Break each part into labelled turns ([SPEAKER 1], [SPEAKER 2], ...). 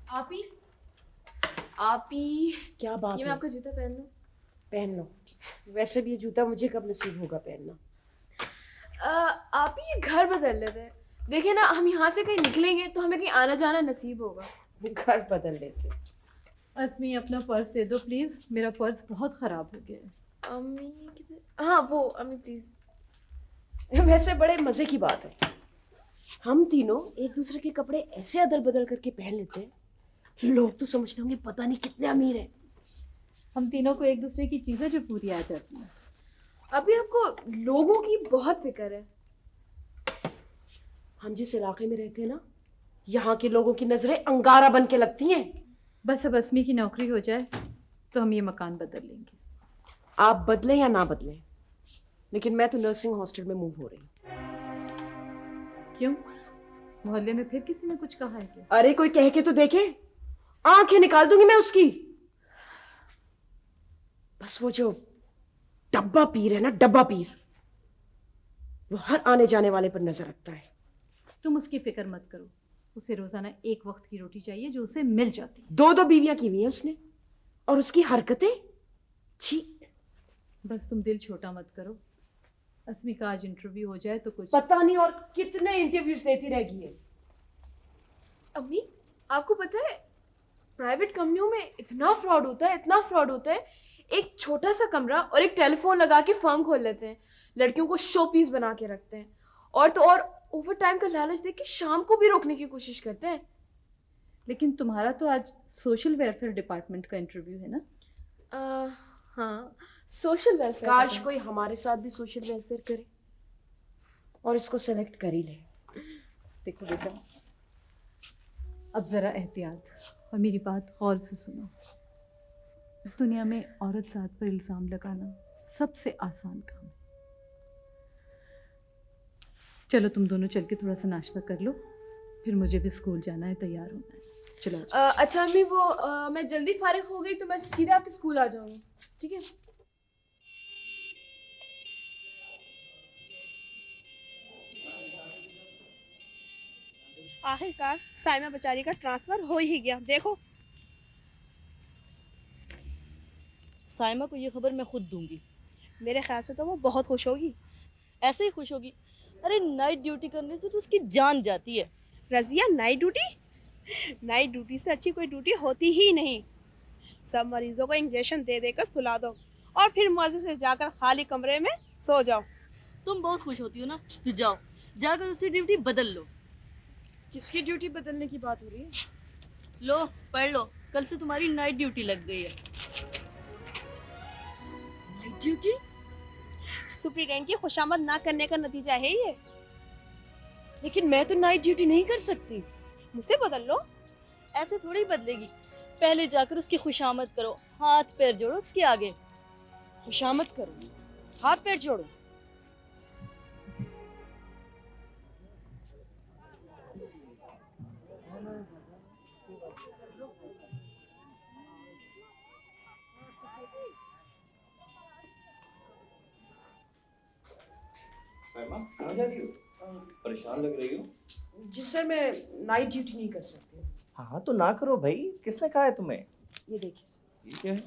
[SPEAKER 1] आपी आपी
[SPEAKER 2] क्या बात
[SPEAKER 1] ये
[SPEAKER 2] है?
[SPEAKER 1] मैं आपका जूता पहन लूं?
[SPEAKER 2] पहन लो। वैसे भी ये जूता मुझे कब नसीब होगा पहनना।
[SPEAKER 1] आपी ये घर बदल लेते हैं। देखिए ना, हम यहाँ से कहीं निकलेंगे तो हमें कहीं आना जाना नसीब होगा।
[SPEAKER 2] घर बदल लेते।
[SPEAKER 3] अस्मी अपना पर्स दे दो प्लीज, मेरा पर्स बहुत खराब हो गया है।
[SPEAKER 1] अम्मी किधर? हाँ वो अम्मी प्लीज।
[SPEAKER 2] वैसे बड़े मजे की बात है, हम तीनों एक दूसरे के कपड़े ऐसे अदल बदल करके पहन लेते हैं, लोग तो समझते होंगे पता नहीं कितने अमीर हैं।
[SPEAKER 3] हम तीनों को एक दूसरे की चीजें जो पूरी आ जाती हैं।
[SPEAKER 1] अभी आपको लोगों की बहुत फिक्र है।
[SPEAKER 2] हम जिस इलाके में रहते हैं ना, यहाँ के लोगों की नजरें अंगारा बन के लगती हैं।
[SPEAKER 3] बस अब अस्मी की नौकरी हो जाए तो हम ये मकान बदल लेंगे।
[SPEAKER 2] आप बदले या ना बदले, लेकिन मैं तो नर्सिंग हॉस्टल में मूव हो रही हूँ।
[SPEAKER 3] क्यों? मोहल्ले में फिर किसी ने कुछ कहा है क्या?
[SPEAKER 2] अरे कोई कह के तो देखे, आंखें निकाल दूंगी मैं उसकी। बस वो जो डब्बा पीर है ना, डब्बा पीर, वो हर आने जाने वाले पर नजर रखता है।
[SPEAKER 3] तुम उसकी फिक्र मत करो, उसे रोजाना एक वक्त की रोटी चाहिए जो उसे मिल जाती है।
[SPEAKER 2] 2 बीवियां की हुई हैं उसने, और उसकी हरकतें, छी।
[SPEAKER 3] बस तुम दिल छोटा मत करो। अस्मी का आज इंटरव्यू हो जाए तो कुछ
[SPEAKER 2] पता नहीं और कितने इंटरव्यूज देती रहेगी है।
[SPEAKER 1] अम्मी आपको पता है, प्राइवेट कंपनियों में इतना फ्रॉड होता है, इतना फ्रॉड होता है। एक छोटा सा कमरा और एक टेलीफोन लगा के फर्म खोल लेते हैं, लड़कियों को शो पीस बना के रखते हैं, और तो और ओवर टाइम का लालच देके शाम को भी रोकने की कोशिश करते हैं।
[SPEAKER 3] लेकिन तुम्हारा तो आज सोशल वेलफेयर डिपार्टमेंट का इंटरव्यू है ना?
[SPEAKER 1] हाँ, सोशल वेलफेयर।
[SPEAKER 2] काश कोई हमारे साथ भी सोशल वेलफेयर करे और इसको सेलेक्ट कर ही ले।
[SPEAKER 3] देखो बेटा, अब जरा एहतियात और मेरी बात गौर से सुनो। इस दुनिया में औरत जात पर इल्जाम लगाना सबसे आसान काम है। चलो तुम दोनों चल के थोड़ा सा नाश्ता कर लो, फिर मुझे भी स्कूल जाना है, तैयार होना है। चलो
[SPEAKER 1] अच्छा अम्मी, वो मैं जल्दी फारिग हो गई तो मैं सीधे आपके स्कूल आ जाऊंगी, ठीक है?
[SPEAKER 4] आखिरकार साइमा बेचारी का ट्रांसफर हो ही गया। देखो,
[SPEAKER 5] साइमा को ये खबर मैं खुद दूंगी।
[SPEAKER 4] मेरे ख्याल से तो वो बहुत खुश होगी।
[SPEAKER 5] ऐसे ही खुश होगी। अरे नाइट ड्यूटी करने से तो उसकी जान जाती है।
[SPEAKER 4] Razia, night duty? Night duty से अच्छी कोई ड्यूटी होती ही नहीं। सब मरीजों को इंजेक्शन दे देकर सुला दो और फिर मजे से जाकर खाली कमरे में सो जाओ।
[SPEAKER 5] तुम बहुत खुश होती हो ना, तो जाओ, जाकर उसकी ड्यूटी बदल लो।
[SPEAKER 2] किसकी ड्यूटी बदलने की बात हो रही है?
[SPEAKER 5] लो पढ़ लो, कल से तुम्हारी नाइट ड्यूटी लग गई है।
[SPEAKER 2] Night duty?
[SPEAKER 4] सुपरिटेंडेंट की खुशामद ना करने का नतीजा है ये।
[SPEAKER 2] लेकिन मैं तो नाइट ड्यूटी नहीं कर सकती।
[SPEAKER 4] मुझसे बदल लो।
[SPEAKER 5] ऐसे थोड़ी बदलेगी, पहले जाकर उसकी खुशामद करो, हाथ पैर जोड़ो उसके आगे।
[SPEAKER 2] खुशामद करो, हाथ पैर जोड़ो।
[SPEAKER 6] साइमा, कहाँ जा रही हो? परेशान लग रही हो।
[SPEAKER 2] जी सर, मैं नाइट ड्यूटी नहीं कर सकती।
[SPEAKER 6] हाँ हाँ, तो ना करो भाई, किसने कहा है तुम्हें?
[SPEAKER 2] ये देखिए सर।
[SPEAKER 6] ये क्या है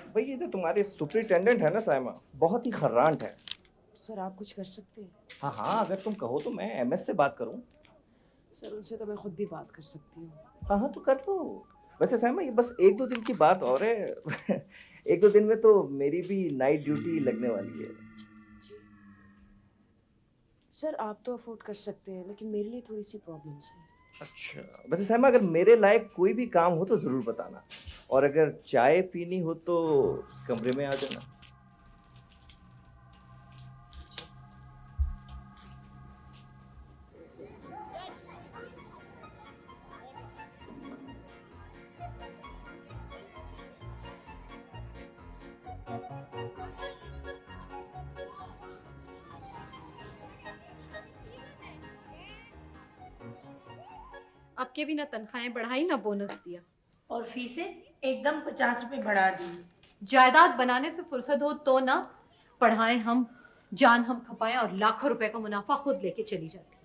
[SPEAKER 6] भाई? ये तो तुम्हारे सुपरिटेंडेंट है ना साइमा, बहुत ही खर्रांट है।
[SPEAKER 2] सर आप कुछ कर सकते हैं?
[SPEAKER 6] हाँ हाँ, अगर तुम कहो तो मैं एमएस से बात करूँ।
[SPEAKER 2] सर उनसे तो मैं खुद भी बात कर सकती हूँ।
[SPEAKER 6] हाँ हाँ, तो कर दो। वैसे साइमा, ये बस 1-2 दिन की बात और है। 1-2 दिन में तो मेरी भी नाइट ड्यूटी लगने वाली है।
[SPEAKER 2] जी सर, आप तो अफोर्ड कर सकते हैं, लेकिन मेरे लिए थोड़ी सी प्रॉब्लम्स हैं।
[SPEAKER 6] अच्छा, वैसे साइमा, अगर मेरे लायक कोई भी काम हो तो ज़रूर बताना, और अगर चाय पीनी हो तो कमरे में आ जाना।
[SPEAKER 7] आपके भी ना तनख्वाहें बढ़ाई ना बोनस दिया,
[SPEAKER 8] और फीसें एकदम 50 रुपए बढ़ा दी।
[SPEAKER 7] जायदाद बनाने से फुर्सत हो तो ना पढ़ाएं हम, जान हम खपाएं और लाखों रुपए का मुनाफा खुद लेके चली जाती।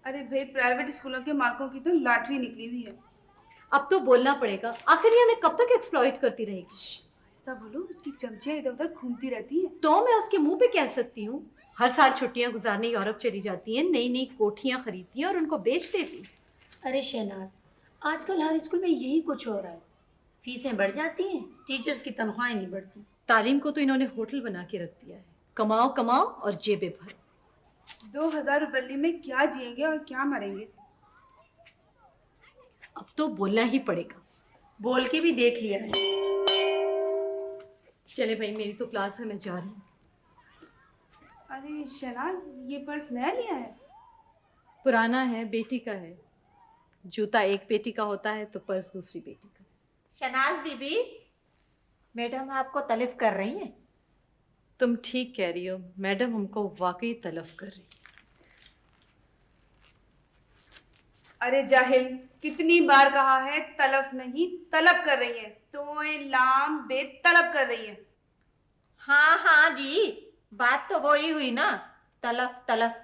[SPEAKER 9] अरे भाई, प्राइवेट स्कूलों के मार्कों की तो लॉटरी निकली हुई है।
[SPEAKER 7] अब तो बोलना पड़ेगा, आखिर ये हमें कब तक एक्सप्लॉइट करती रहेगी?
[SPEAKER 9] ऐसा बोलो, उसकी चमचियां इधर उधर घूमती रहती है।
[SPEAKER 7] तो मैं उसके मुंह पे कह सकती हूँ, हर साल छुट्टियां गुजारने यूरोप चली जाती हैं, नई नई कोठियां खरीदती हैं और उनको बेच देती।
[SPEAKER 8] अरे शहनाज, आजकल हर स्कूल में यही कुछ हो रहा है। फीसें बढ़ जाती हैं, टीचर्स की तनख्वाहें नहीं बढ़ती।
[SPEAKER 7] तालीम को तो इन्होंने होटल बना के रख दिया है, कमाओ कमाओ और जेबें भरो।
[SPEAKER 9] 2000 रुपये में क्या जिएंगे और क्या मरेंगे।
[SPEAKER 7] अब तो बोलना ही पड़ेगा।
[SPEAKER 8] बोल के भी देख लिया है।
[SPEAKER 7] चले भाई, मेरी तो क्लास है, मैं जा रही हूँ।
[SPEAKER 9] अरे शहनाज, ये पर्स नया लिया है?
[SPEAKER 7] पुराना है, बेटी का है। जूता एक बेटी का होता है तो पर्स दूसरी बेटी का।
[SPEAKER 10] शनाज बीबी, मैडम आपको तलिफ कर रही हैं।
[SPEAKER 7] तुम ठीक कह रही हो, मैडम हमको वाकई तलब कर रही।
[SPEAKER 9] अरे जाहिल, कितनी बार कहा है तलफ नहीं तलब कर रही है। तो लाम बे तलब कर रही है।
[SPEAKER 10] हाँ हाँ जी, बात तो वही हुई ना, तलफ तलफ।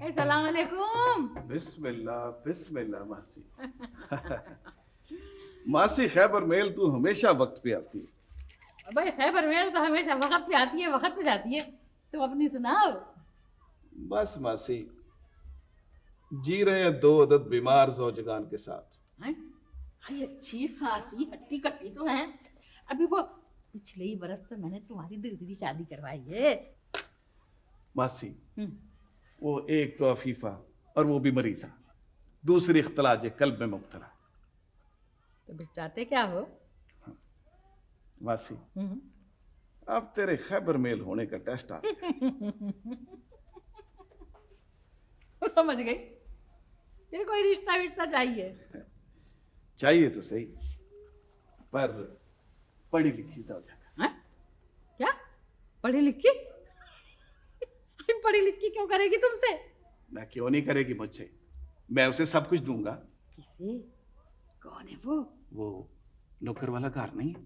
[SPEAKER 7] अस्सलाम वालेकुम।
[SPEAKER 11] बिस्मिल्लाह बिस्मिल्लाह मासी। मासी, खैबर मेल तू हमेशा वक्त पे आती है।
[SPEAKER 7] भाई खैबर मेल तो हमेशा वक्त पे आती है, वक्त पे जाती है। तुम अपनी सुनाओ।
[SPEAKER 11] बस मासी, जी रहे हैं 2 अदद बीमार ज़ौजगान के साथ।
[SPEAKER 12] हाय, अच्छी खासी हट्टी कट्टी तो है। अभी वो पिछले ही बरस तो मैंने तुम्हारी दूसरी शादी करवाई है।
[SPEAKER 11] मासी, वो एक तो अफीफा और वो भी मरीजा, दूसरी इख्तलाज कल्ब में मुब्तला।
[SPEAKER 12] तो फिर चाहते क्या हो?
[SPEAKER 11] मासी, अब तेरे खैबर मेल होने का टेस्ट आ गया।
[SPEAKER 12] समझ गई, तेरे कोई रिश्ता विश्ता चाहिए?
[SPEAKER 11] चाहिए तो सही, पर पढ़ी लिखी ज़ौजा।
[SPEAKER 12] क्या पढ़ी लिखी? पढ़ी लिखी क्यों करेगी तुमसे?
[SPEAKER 11] ना क्यों नहीं करेगी मुझसे, मैं उसे सब कुछ दूंगा।
[SPEAKER 12] किसे? कौन है वो?
[SPEAKER 11] वो नौकर वाला घर नहीं है,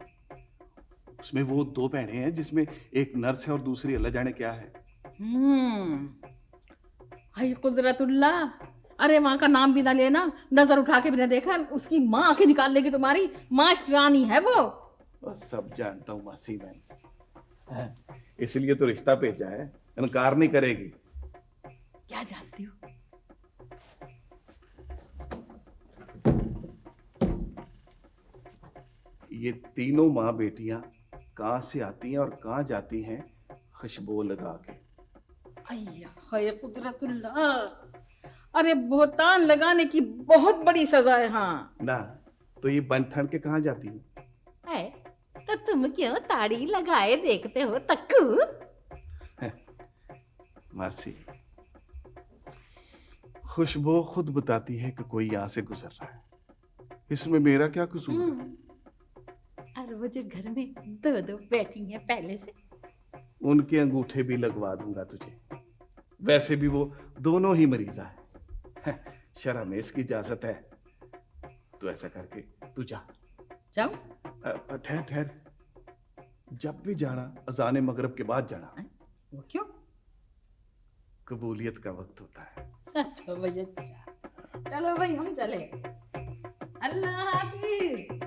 [SPEAKER 11] उसमें वो 2 बहनें हैं, जिसमें एक नर्स है और दूसरी अल्लाह जाने क्या है।
[SPEAKER 12] हाय कुदरतुल्लाह, अरे माँ का नाम भी ना लेना, नजर उठा के भी ना देखा, उसकी माँ आंखें निकाल लेगी तुम्हारी। मास्टरानी है वो।
[SPEAKER 11] बस सब जानता हूँ मासी मैं, इसलिए तो रिश्ता भेजा है, इनकार नहीं करेगी।
[SPEAKER 12] क्या जानती हो?
[SPEAKER 11] ये तीनों माँ बेटियां कहाँ से आती हैं और कहाँ जाती हैं खुशबू लगा के।
[SPEAKER 12] हाय कुदरतुल्लाह, अरे बोहतान लगाने की बहुत बड़ी सजा है। हाँ
[SPEAKER 11] ना, तो ये बन ठन के कहाँ जाती है?
[SPEAKER 12] है तो तुम क्यों ताड़ी लगाए देखते हो तक्कू?
[SPEAKER 11] मासी, खुशबू खुद बताती है कि कोई यहाँ से गुजर रहा है, इसमें मेरा क्या कसूर है?
[SPEAKER 12] और वो जो घर में दो दो बैठी हैं पहले से,
[SPEAKER 11] उनके अंगूठे भी लगवा दूंगा तुझे। वैसे भी वो दोनों ही मरीजा है। शर्म है, इसकी इजाजत है। तो ऐसा करके तू जा।
[SPEAKER 12] जाओ?
[SPEAKER 11] ठहर ठहर, जब भी जाना अजान मगरिब के बाद जाना।
[SPEAKER 12] वो क्यों?
[SPEAKER 11] कबूलियत का वक्त होता है।
[SPEAKER 12] अच्छा भैया, चलो भाई हम चले। अल्लाह हाफिज।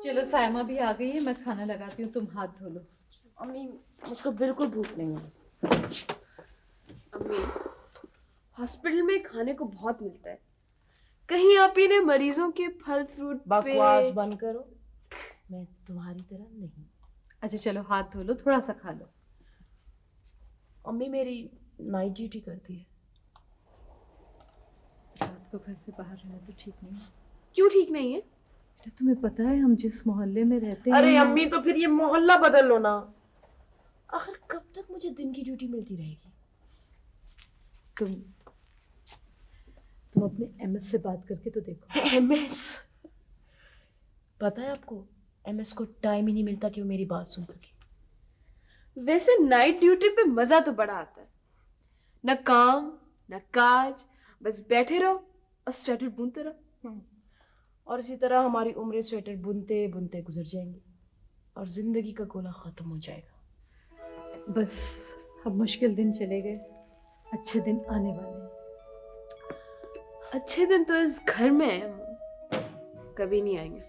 [SPEAKER 7] चलो सायमा भी आ गई है, मैं खाना लगाती हूँ, तुम हाथ धो लो।
[SPEAKER 2] अम्मी मुझको बिल्कुल भूख नहीं है।
[SPEAKER 1] अम्मी, हॉस्पिटल में खाने को बहुत मिलता है, कहीं आप ही ने मरीजों के फल फ्रूट
[SPEAKER 2] बकवास बंद करो, मैं तुम्हारी तरह नहीं।
[SPEAKER 7] अच्छा चलो हाथ धो लो, थोड़ा सा खा लो।
[SPEAKER 2] अम्मी मेरी नाइट ड्यूटी करती है।
[SPEAKER 7] रात को घर से बाहर रहना तो ठीक नहीं है।
[SPEAKER 1] क्यों ठीक नहीं है?
[SPEAKER 7] तो तुम्हें पता है हम जिस मोहल्ले में रहते हैं।
[SPEAKER 2] अरे अम्मी तो फिर ये मोहल्ला बदल लो ना। आखिर कब तक मुझे दिन की ड्यूटी मिलती रहेगी?
[SPEAKER 7] तुम अपने एमएस से बात करके तो देखो।
[SPEAKER 2] एमएस? पता है आपको, एमएस को टाइम ही नहीं मिलता कि वो मेरी बात सुन सके।
[SPEAKER 1] वैसे नाइट ड्यूटी पे मजा तो बड़ा आता है, न काम न काज, बस बैठे रहो और स्वेटर बुनते रहो।
[SPEAKER 2] और इसी तरह हमारी उम्रें स्वेटर बुनते बुनते गुजर जाएंगी और जिंदगी का गोला खत्म हो जाएगा।
[SPEAKER 7] बस अब मुश्किल दिन चले गए, अच्छे दिन आने वाले हैं।
[SPEAKER 1] अच्छे दिन तो इस घर में कभी नहीं आएंगे।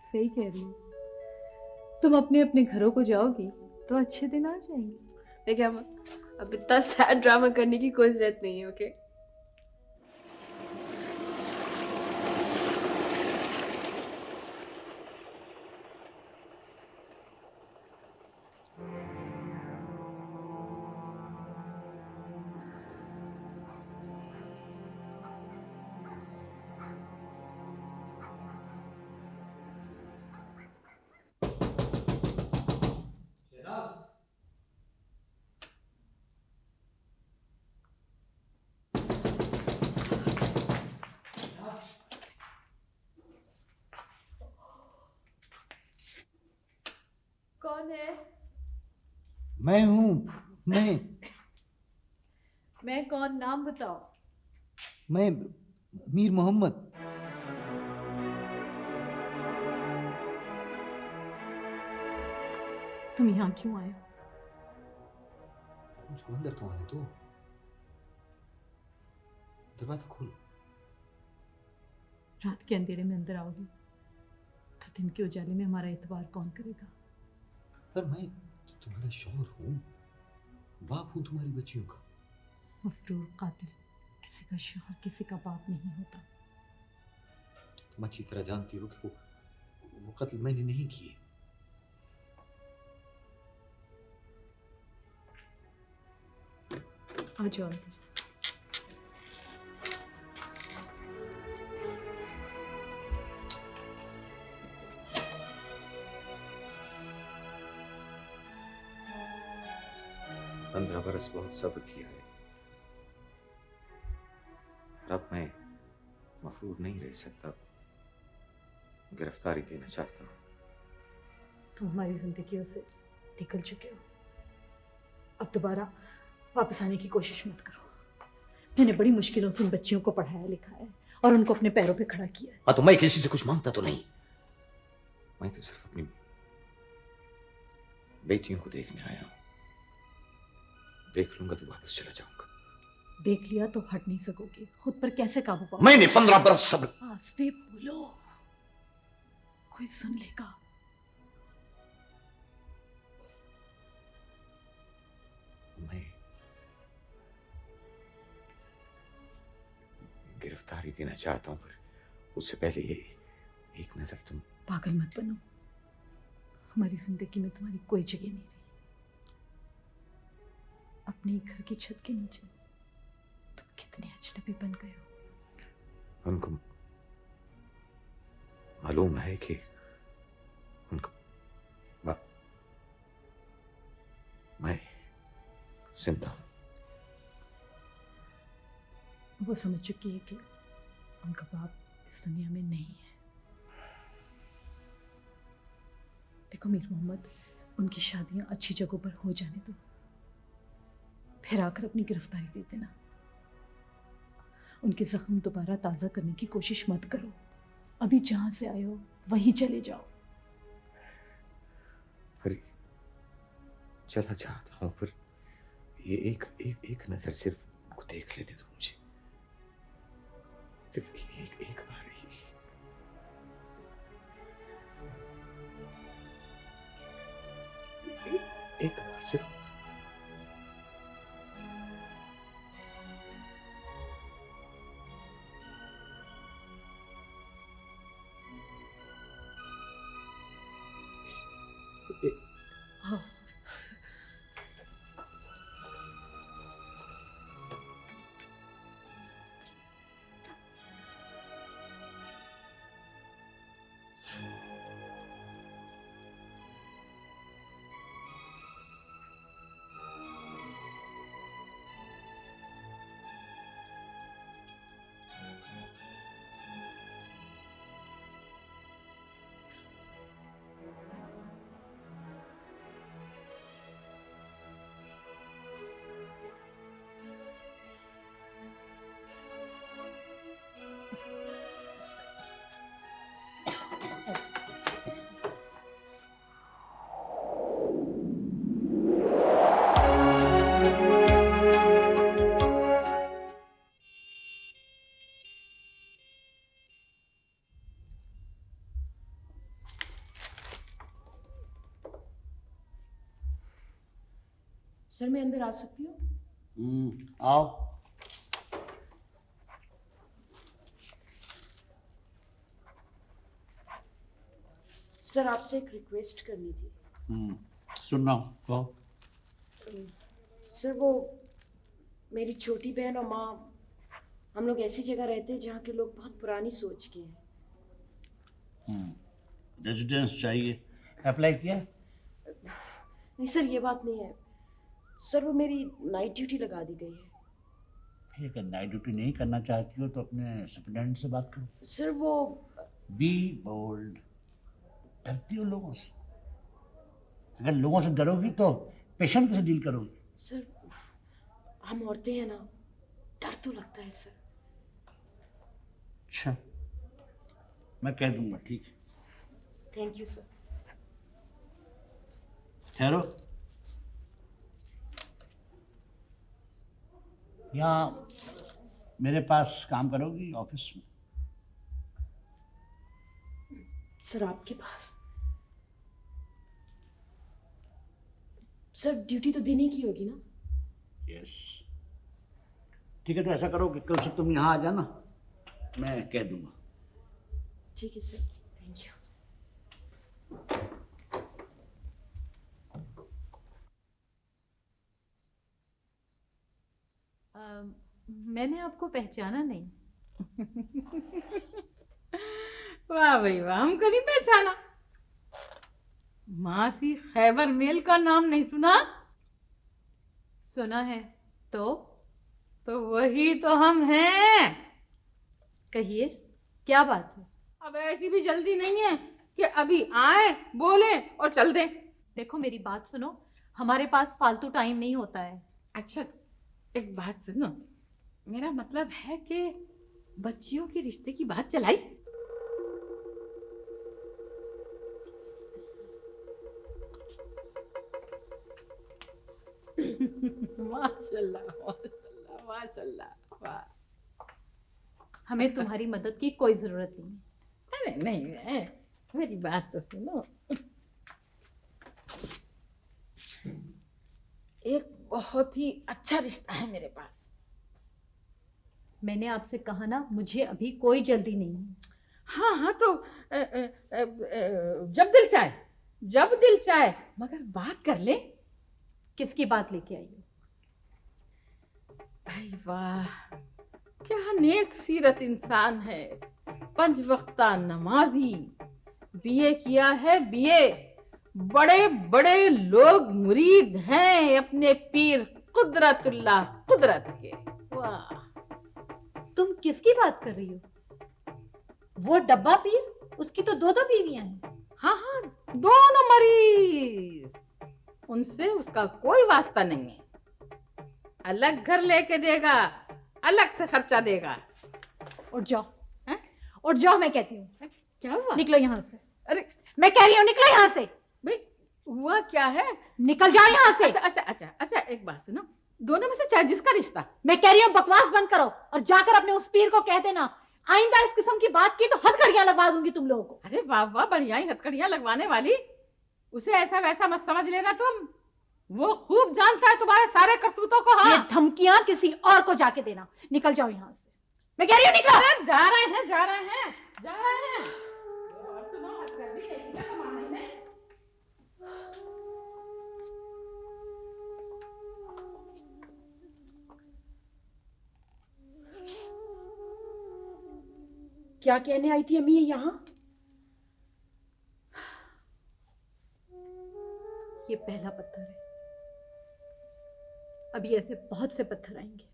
[SPEAKER 7] सही कह रही हो, तुम अपने अपने घरों को जाओगी तो अच्छे दिन आ जाएंगे।
[SPEAKER 1] देखिए हम अब इतना सैड ड्रामा करने की कोई जरूरत नहीं है, ओके? कौन है?
[SPEAKER 13] मैं हूँ।
[SPEAKER 7] मैं कौन, नाम बताओ।
[SPEAKER 13] मैं मीर मोहम्मद।
[SPEAKER 7] तुम यहाँ क्यों आए हो?
[SPEAKER 13] मुझको अंदर तो आने दो, दरवाजा खोलो।
[SPEAKER 7] रात के अंधेरे में अंदर आओगी तो दिन के उजाले में हमारा एतबार कौन करेगा?
[SPEAKER 13] पर मैं तुम्हारा शौहर हूँ, बाप हूँ तुम्हारी बच्चियों का।
[SPEAKER 7] मफरूर कातिल किसी का शौहर किसी का बाप नहीं होता।
[SPEAKER 13] तुम अच्छी तरह जानती हो कि वो कत्ल मैंने नहीं किए।
[SPEAKER 7] आ जाओ अंदर।
[SPEAKER 13] पंद्रह बरस बहुत सब्र किया है, अब मैं मफरूर नहीं रह सकता, गिरफ्तारी देना चाहता हूँ।
[SPEAKER 7] तुम हमारी जिंदगियों से निकल चुके हो, अब दोबारा वापस आने की कोशिश मत करो। मैंने बड़ी मुश्किलों से इन बच्चियों को पढ़ाया लिखाया और उनको अपने पैरों पे खड़ा किया है।
[SPEAKER 13] हाँ, तो मैं किसी से कुछ मांगता तो नहीं, मैं तो सिर्फ अपनी बेटियों को देखने आया हूँ। देख लूंगा तो वापस चला जाऊंगा।
[SPEAKER 7] देख लिया तो हट नहीं सकोगे, खुद पर कैसे काबू पाओगे?
[SPEAKER 13] मैंने 15 बरस सब्र।
[SPEAKER 7] आस्ते बोलो, कोई सुन लेगा।
[SPEAKER 14] गिरफ्तारी देना चाहता हूँ, पर उससे पहले ये एक नजर तुम।
[SPEAKER 7] पागल मत बनो, हमारी जिंदगी में तुम्हारी कोई जगह नहीं रही। अपने घर की छत के नीचे तुम कितने अजनबी बन गए हो।
[SPEAKER 14] उनको मालूम है कि उनको मैं जिंदा हूं।
[SPEAKER 7] वो समझ चुकी है कि उनका बाप इस दुनिया में नहीं है। देखो मीर मोहम्मद, उनकी शादियां अच्छी जगहों पर हो जाने दो, फिर आकर अपनी गिरफ्तारी दे देना। उनके जख्म दोबारा ताज़ा करने की कोशिश मत करो। अभी जहां से आए हो वहीं चले जाओ।
[SPEAKER 14] पर चला चाहता हूं, पर ये एक नजर सिर्फ उनको देख लेने दो मुझे, सिर्फ एक बार एक बार सिर्फ।
[SPEAKER 7] हाँ। सर मैं अंदर आ सकती हूँ?
[SPEAKER 15] आओ।
[SPEAKER 2] सर आपसे एक रिक्वेस्ट करनी थी।
[SPEAKER 15] सुन रहा हूँ, कहो।
[SPEAKER 2] सर वो मेरी छोटी बहन और माँ, हम लोग ऐसी जगह रहते हैं जहाँ के लोग बहुत पुरानी सोच के हैं।
[SPEAKER 15] रेजिडेंस चाहिए, अप्लाई किया?
[SPEAKER 2] नहीं सर, ये बात नहीं है सर, वो मेरी नाइट ड्यूटी लगा दी गई है।
[SPEAKER 15] ठीक है, नाइट ड्यूटी नहीं करना चाहती हो तो अपने सुपरडेंट से बात करो।
[SPEAKER 2] सर वो
[SPEAKER 15] बी बोल्ड। डरती हो लोगों से? अगर लोगों से डरोगी तो पेशेंट कैसे डील करोगी?
[SPEAKER 2] सर हम औरतें हैं ना, डर तो लगता है सर।
[SPEAKER 15] अच्छा, मैं कह दूंगा, ठीक है।
[SPEAKER 2] Thank you sir.
[SPEAKER 15] ठहरो। यहाँ मेरे पास काम करोगी ऑफिस में?
[SPEAKER 2] सर आपके पास? सर ड्यूटी तो देने की होगी ना?
[SPEAKER 15] यस। ठीक है, तो ऐसा करो कि कल से तुम यहाँ आ जाना, मैं कह दूंगा।
[SPEAKER 2] ठीक है सर, थैंक यू।
[SPEAKER 3] मैंने आपको पहचाना नहीं।
[SPEAKER 12] वाह भाई वाह, हमको नहीं पहचाना? मासी खैबर मेल का नाम नहीं सुना?
[SPEAKER 3] सुना है तो
[SPEAKER 12] वही तो हम हैं।
[SPEAKER 3] कहिए, क्या बात है?
[SPEAKER 12] अब ऐसी भी जल्दी नहीं है कि अभी आए, बोले और चल दें।
[SPEAKER 3] देखो मेरी बात सुनो, हमारे पास फालतू टाइम नहीं होता है।
[SPEAKER 12] अच्छा एक बात सुनो, मेरा मतलब है कि बच्चियों के रिश्ते की बात चलाई? माशाल्लाह माशाल्लाह माशाल्लाह, वाह।
[SPEAKER 3] हमें तुम्हारी मदद की कोई जरूरत नहीं है।
[SPEAKER 12] अरे नहीं, मेरी बात तो सुनो। एक बहुत ही अच्छा रिश्ता है मेरे पास।
[SPEAKER 7] मैंने आपसे कहा ना, मुझे अभी कोई जल्दी नहीं है।
[SPEAKER 12] हाँ हाँ तो जब दिल चाहे, जब दिल चाहे, मगर बात कर ले।
[SPEAKER 7] किसकी बात लेके आई हो?
[SPEAKER 12] भाई वाह, क्या नेक सीरत इंसान है, 5 वक्ता नमाजी, बीए किया है बीए, बड़े बड़े लोग मुरीद हैं अपने पीर कुदरतुल्लाह कुदरत के। वाह,
[SPEAKER 7] तुम किसकी बात कर रही हो? वो डब्बा पीर, उसकी तो 2 बीवियां हैं।
[SPEAKER 12] हाँ हाँ, दोनों मरीज, उनसे उसका कोई वास्ता नहीं है। अलग घर लेके देगा, अलग से खर्चा देगा।
[SPEAKER 7] उठ जाओ, हैं? उठ जाओ, मैं कहती हूँ।
[SPEAKER 12] क्या हुआ?
[SPEAKER 7] निकलो यहाँ से।
[SPEAKER 12] अरे
[SPEAKER 7] मैं कह रही हूँ निकलो यहाँ से।
[SPEAKER 12] भाई हुआ क्या है?
[SPEAKER 7] निकल जाओ यहाँ से।
[SPEAKER 12] अच्छा, एक बात सुनो, दोनों में से चाहे जिसका रिश्ता।
[SPEAKER 7] मैं कह रही हूँ बकवास बंद करो और जाकर अपने उस पीर को कह देना, आइंदा इस किस्म की बात की तो हथकड़ियां लगवा दूंगी तुम लोगों को।
[SPEAKER 12] अरे वाह वाह, बढ़िया ही हथकड़ियां लगवाने वाली। उसे ऐसा वैसा मत समझ लेना तुम, वो खूब जानता है तुम्हारे सारे करतूतों को। हाँ,
[SPEAKER 7] ये धमकियां किसी और को जाके देना। निकल जाओ यहाँ से, मैं कह रही हूँ निकलो।
[SPEAKER 12] अरे जा रहे हैं, जा रहे हैं, जा रहे हैं। और सुनो, हथकड़ी नहीं क्या कमाने में?
[SPEAKER 2] क्या कहने आई थी अम्मी ये यहाँ?
[SPEAKER 7] ये पहला पत्थर है, अभी ऐसे बहुत से पत्थर आएंगे।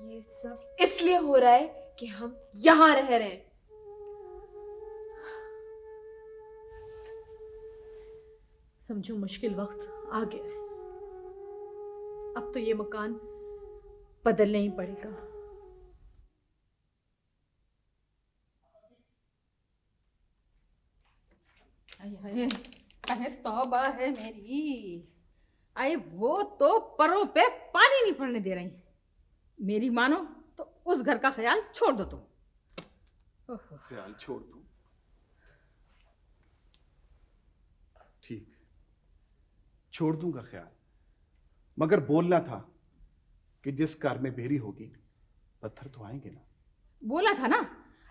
[SPEAKER 1] ये सब इसलिए हो रहा है कि हम यहाँ रह रहे हैं।
[SPEAKER 7] समझो मुश्किल वक्त आ गया है, अब तो ये मकान बदलना ही पड़ेगा।
[SPEAKER 12] अरे तौबा है मेरी, अरे वो तो परों पे पानी नहीं पड़ने दे रही। मेरी मानो तो उस घर का ख्याल छोड़ दो तुम।
[SPEAKER 11] ख्याल छोड़ दूं? ठीक, छोड़ दूंगा ख्याल, मगर बोलना था कि जिस कार में बेरी होगी पत्थर तो आएंगे ना।
[SPEAKER 12] बोला था ना,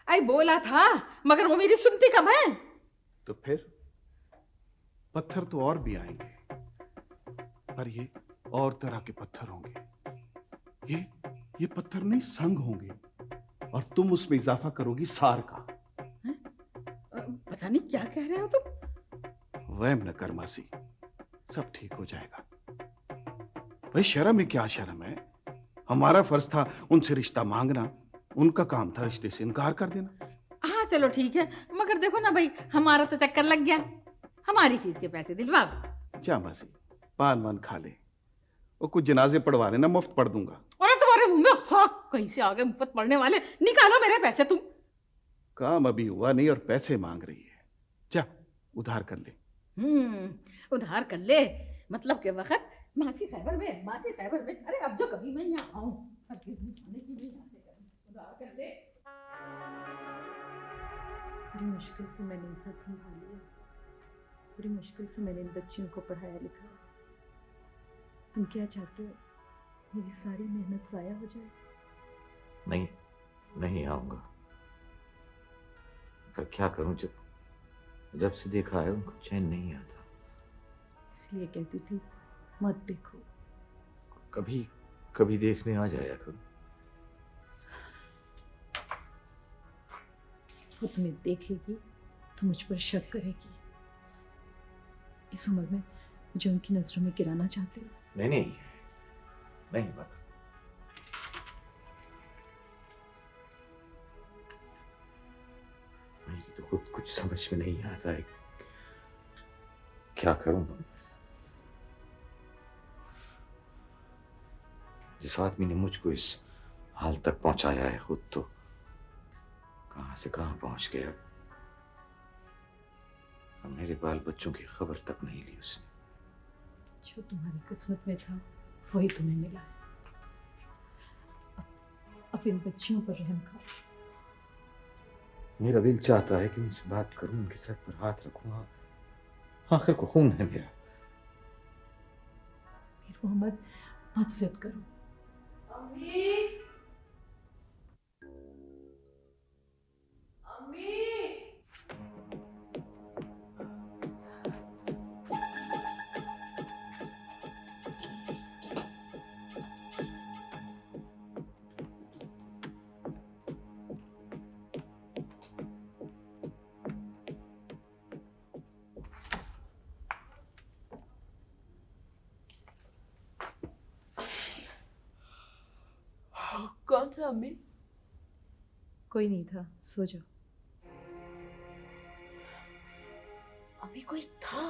[SPEAKER 12] आई बोला था, मगर वो मेरी सुनती कब है?
[SPEAKER 11] तो फिर पत्थर तो और भी आएंगे, पर ये और तरह के पत्थर होंगे। ये पत्थर नहीं, संग होंगे, और तुम उसमें इजाफा करोगी सार का।
[SPEAKER 12] पता नहीं क्या कह रहे हो तुम।
[SPEAKER 11] वहम न कर मासी, सब ठीक हो जाएगा। भाई शर्म है, क्या शर्म है? हमारा फर्ज था उनसे रिश्ता मांगना, उनका काम था रिश्ते से इनकार कर देना।
[SPEAKER 12] हाँ चलो ठीक है, मगर देखो ना भाई, हमारा तो चक्कर लग गया, हमारी फीस के पैसे दिलवा दो।
[SPEAKER 11] जा मासी, पान वान खा ले, वो कुछ जनाजे पढ़वा लेना, मुफ्त पढ़ दूंगा।
[SPEAKER 12] अरे तुम्हारे मुंह में हाँ कहीं से आगे मुफ्त पढ़ने वाले, निकालो मेरे पैसे तुम।
[SPEAKER 11] काम अभी हुआ नहीं और पैसे मांग रही है, जा उधार कर ले।
[SPEAKER 12] उधार कर ले, मतलब के वक्त मासी खैबर में, मासी खैबर में। अरे अब जो कभी मैं यहाँ आऊँ, उधार कर ले।
[SPEAKER 7] बड़ी मुश्किल से मैंने ये सब संभाली है, बड़ी मुश्किल से मैंने इन बच्चियों को पढ़ाया लिखाया। तुम क्या चाहते हो, मेरी सारी मेहनत जाया हो जाए?
[SPEAKER 14] नहीं, नहीं आऊंगा, पर क्या करूं, जब से देखा है उनको चैन नहीं आता।
[SPEAKER 7] इसलिए कहती थी मत देखो।
[SPEAKER 14] कभी कभी देखने आ जाया करो।
[SPEAKER 7] वो तुम्हें देख लेगी तो मुझ पर शक करेगी। इस उम्र में मुझे उनकी नजरों में गिराना चाहते हो?
[SPEAKER 14] नहीं नहीं नहीं बाबा, मुझे तो खुद कुछ समझ में नहीं आता है, क्या करूं। जिस आदमी ने मुझको इस हाल तक पहुंचाया है, खुद तो कहां से कहां पहुंच गया, और मेरे बाल बच्चों की खबर तक नहीं ली उसने।
[SPEAKER 7] जो तुम्हारी किस्मत में था वही तुम्हें मिला है। अब इन बच्चियों पर रहम खाओ।
[SPEAKER 14] मेरा दिल चाहता है कि उनसे बात करूं, उनके सर पर हाथ रखूं, आखिर को खून है मेरा।
[SPEAKER 7] मीर मोहम्मद मत जिद करो।
[SPEAKER 12] अम्मी
[SPEAKER 2] कौन था अम्मी?
[SPEAKER 3] कोई नहीं था, सो जाओ।
[SPEAKER 2] अभी कोई था,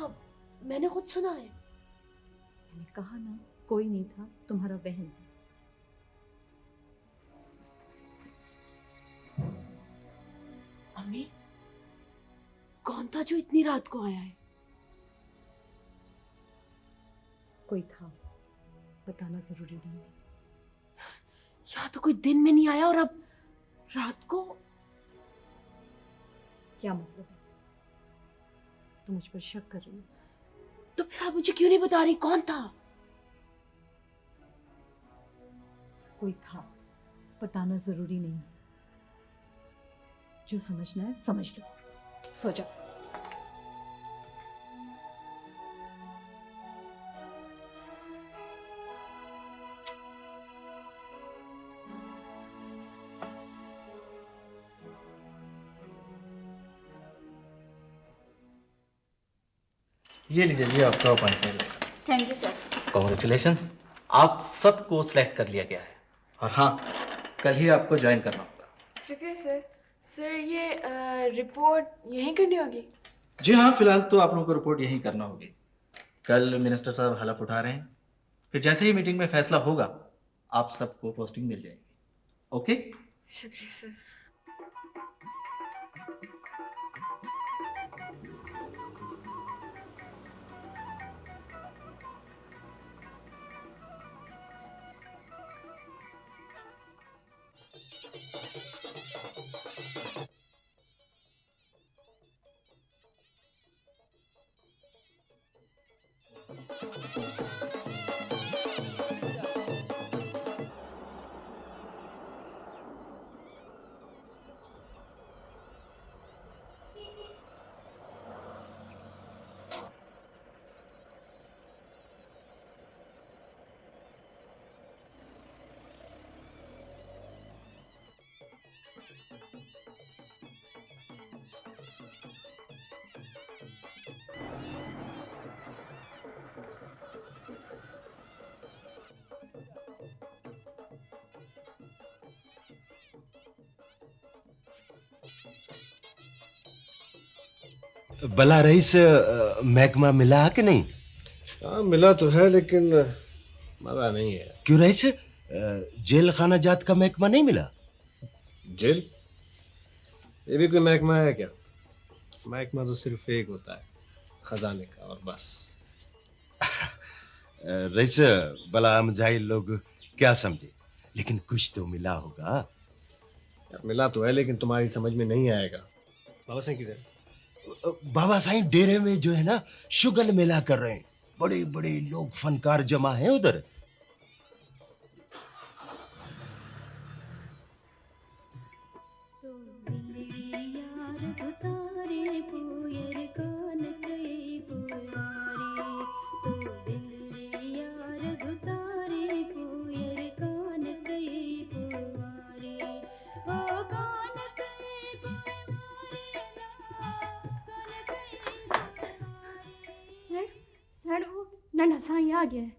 [SPEAKER 2] मैंने खुद सुना है।
[SPEAKER 3] मैंने कहा ना, कोई नहीं था, तुम्हारा बहन था।
[SPEAKER 2] अम्मी, कौन था जो इतनी रात को आया है?
[SPEAKER 3] कोई था, बताना जरूरी नहीं है।
[SPEAKER 2] यहाँ तो कोई दिन में नहीं आया और अब रात को।
[SPEAKER 3] क्या मतलब है? तुम मुझ पर शक कर रही हो?
[SPEAKER 2] तो फिर आप मुझे क्यों नहीं बता रही कौन था?
[SPEAKER 3] कोई था, बताना जरूरी नहीं है। जो समझना है समझ लो, सो जाओ।
[SPEAKER 16] ये लीजिए जी आपका appointment.
[SPEAKER 8] Thank you sir.
[SPEAKER 16] Congratulations, आप सबको सिलेक्ट कर लिया गया है। और हाँ, कल ही आपको ज्वाइन करना होगा।
[SPEAKER 1] शुक्रिया सर। सर ये रिपोर्ट यहीं करनी होगी?
[SPEAKER 16] जी हाँ, फिलहाल तो आप लोगों को रिपोर्ट यहीं करना होगी। कल मिनिस्टर साहब हलफ उठा रहे हैं, फिर जैसे ही मीटिंग में फैसला होगा आप सबको पोस्टिंग मिल जाएगी। ओके?
[SPEAKER 1] शुक्रिया सर।
[SPEAKER 17] भला रईस महकमा मिला कि नहीं?
[SPEAKER 18] हाँ मिला तो है लेकिन मजा नहीं है।
[SPEAKER 17] क्यों रईस, जेल खाना जात का महकमा नहीं मिला?
[SPEAKER 18] जेल? ये भी कोई महकमा है क्या? महकमा तो सिर्फ एक होता है, खजाने का, और बस।
[SPEAKER 17] रईस, भला हम जाहिल लोग क्या समझे, लेकिन कुछ तो मिला होगा।
[SPEAKER 18] यार मिला तो है लेकिन तुम्हारी समझ में नहीं आएगा। बाबा सिंह किधर?
[SPEAKER 17] बाबा साईं डेरे में जो है ना शुगल मेला कर रहे हैं, बड़े बड़े लोग फनकार जमा हैं उधर।
[SPEAKER 1] सर वो नन्हा साई आ गया है।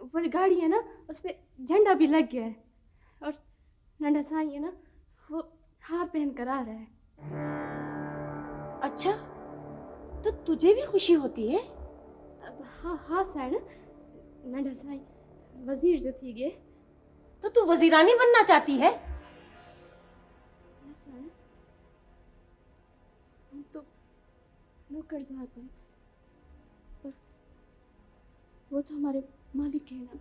[SPEAKER 1] वो गाड़ी है ना, उस पे झंडा भी लग गया है और नन्हा साई है ना, वो हार पहन कर आ रहा है।
[SPEAKER 2] अच्छा, तो तुझे भी खुशी होती है?
[SPEAKER 1] हाँ हाँ सर, नन्हा साई वजीर जो थी गे।
[SPEAKER 2] तो तू वजीरानी बनना चाहती है?
[SPEAKER 1] सर हम तो नौकर जाते हैं, वो तो हमारे मालिक है ना।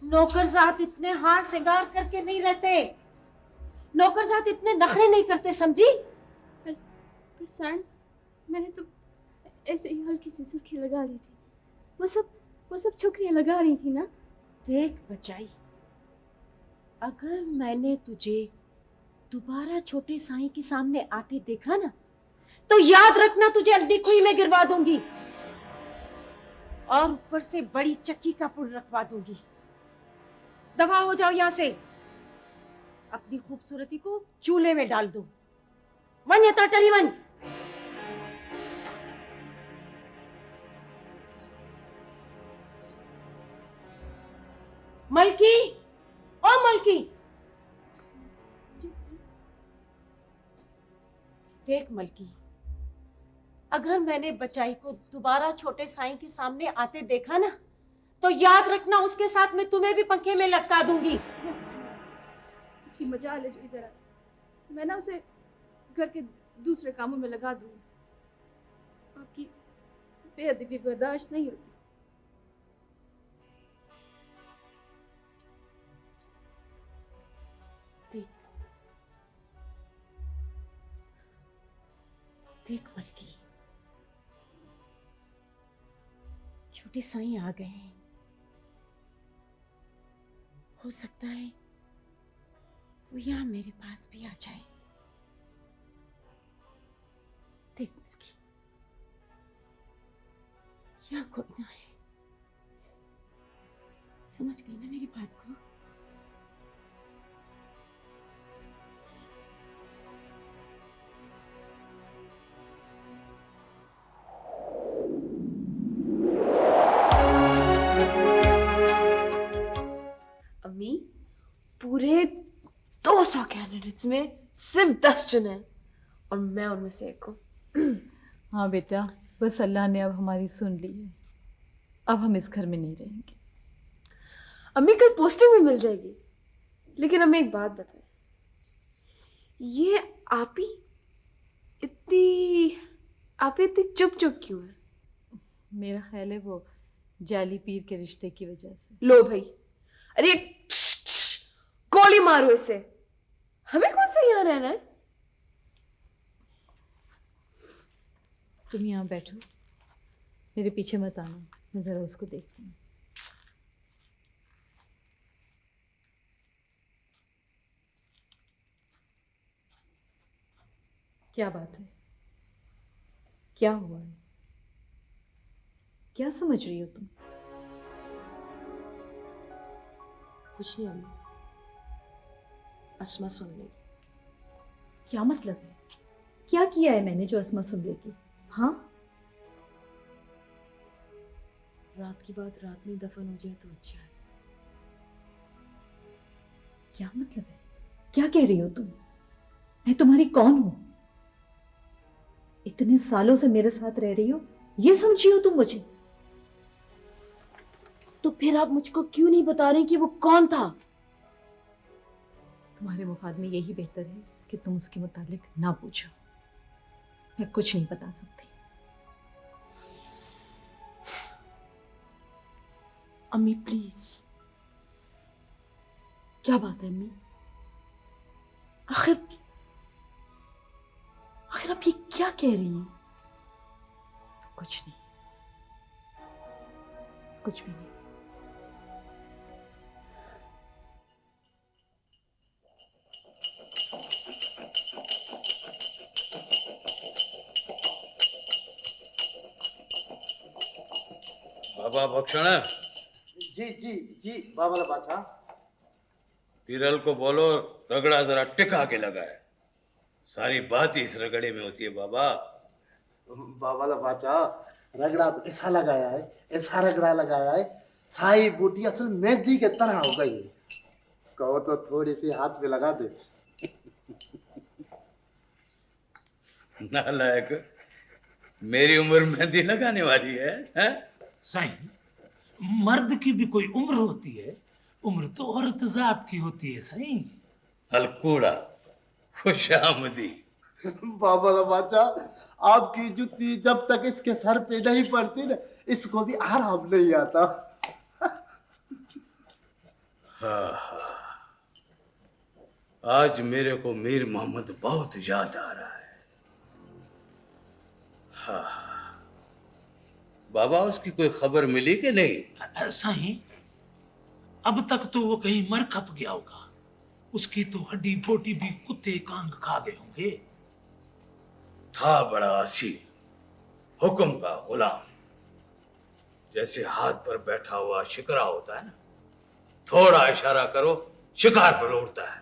[SPEAKER 2] नौकरजात इतने हार सिंगार करके नहीं रहते, नौकरजात इतने नखरे नहीं करते, समझी?
[SPEAKER 1] पर सर मैंने तो ऐसे ही हल्की सी सुर्खी लगा ली थी, वो सब छोकरियां लगा रही थी ना।
[SPEAKER 2] देख बचाई, अगर मैंने तुझे दोबारा छोटे साईं के सामने आते देखा ना, तो याद रखना तुझे अंधी कुई में गिरवा दूंगी और ऊपर से बड़ी चक्की का पुल रखवा दूंगी। दफा हो जाओ यहाँ से, अपनी खूबसूरती को चूल्हे में डाल दो। वन यता टली वन। मलकी, ओ मलकी, देख मलकी, अगर मैंने बचाई को दोबारा छोटे साईं के सामने आते देखा ना, तो याद रखना उसके साथ मैं तुम्हें भी पंखे में लटका दूंगी।
[SPEAKER 1] उसकी मजा ले जो इधर आ। मैं ना उसे घर के दूसरे कामों में लगा दूंगी। आपकी बेअदबी बर्दाश्त नहीं होती।
[SPEAKER 2] देख मलकी, छोटे साईं आ गए हैं। हो सकता है वो यहाँ मेरे पास भी आ जाए। देख मलकी, यहाँ कोई ना है। समझ गई ना मेरी बात को?
[SPEAKER 1] अम्मी, पूरे 200 कैंडिडेट्स में सिर्फ 10 चुने हैं और मैं उनमें से एक हूँ।
[SPEAKER 3] हाँ बेटा, बस अल्लाह ने अब हमारी सुन ली है। अब हम इस घर में नहीं रहेंगे।
[SPEAKER 1] अम्मी, कल पोस्टिंग भी मिल जाएगी। लेकिन हमें एक बात बताएं, ये आप ही इतनी चुप चुप क्यों है?
[SPEAKER 3] मेरा ख्याल है वो जाली पीर के रिश्ते की वजह से।
[SPEAKER 1] लो भाई, अरे गोली मारो इसे। हमें कौन सा यहाँ रहना है?
[SPEAKER 3] तुम यहाँ बैठो, मेरे पीछे मत आना, मैं जरा उसको देखती हूँ। क्या बात है? क्या हुआ है? क्या समझ रही हो तुम?
[SPEAKER 2] कुछ नहीं अम्मी, अस्मा सुन लेगी।
[SPEAKER 3] क्या मतलब है? क्या किया है मैंने जो अस्मा सुन लेगी? हाँ,
[SPEAKER 2] रात की बात रात में दफन हो जाए तो अच्छा है।
[SPEAKER 3] क्या मतलब है? क्या कह रही हो तुम? मैं तुम्हारी कौन हूं? इतने सालों से मेरे साथ रह रही हो, ये समझी हो तुम मुझे?
[SPEAKER 2] तो फिर आप मुझको क्यों नहीं बता रहे कि वो कौन था?
[SPEAKER 3] तुम्हारे मुफाद में यही बेहतर है कि तुम उसके मुतालिक ना पूछो। मैं कुछ नहीं बता सकती।
[SPEAKER 2] अम्मी प्लीज। क्या बात है अम्मी? आखिर आप ये क्या कह रही हैं?
[SPEAKER 3] कुछ नहीं, कुछ भी नहीं।
[SPEAKER 19] बाबा भक्षण,
[SPEAKER 20] जी जी जी बाबा बादशाह।
[SPEAKER 19] पीरल को बोलो रगड़ा जरा टिका के लगाए। सारी बात ही इस रगड़े में होती है बाबा।
[SPEAKER 20] बाबा बादशाह, रगड़ा तो ऐसा लगाया है, ऐसा रगड़ा लगाया है, साई बूटी असल मेहंदी के तरह हो गई है। कहो तो थोड़ी सी हाथ पे लगा दे।
[SPEAKER 19] नालायक, मेरी उम्र मेहंदी लगाने वाली है, हैं?
[SPEAKER 21] साईं, मर्द की भी कोई उम्र होती है। उम्र तो औरत जात की होती है साईं।
[SPEAKER 19] हलकूड़ा, खुशामदी।
[SPEAKER 20] बाबा बादशाह, आपकी जुत्ती जब तक इसके सर पे नहीं पड़ती ना, इसको भी आराम नहीं आता।
[SPEAKER 19] हाँ, आज मेरे को मीर मोहम्मद बहुत याद आ रहा है। हाँ, बाबा उसकी कोई खबर मिली कि नहीं?
[SPEAKER 21] साईं, अब तक तो वो कहीं मर खप गया होगा। उसकी तो हड्डी बोटी भी कुत्ते कांग खा गए होंगे।
[SPEAKER 19] था बड़ा असील, हुक्म का गुलाम। जैसे हाथ पर बैठा हुआ शिकरा होता है ना, थोड़ा इशारा करो शिकार पर उड़ता है।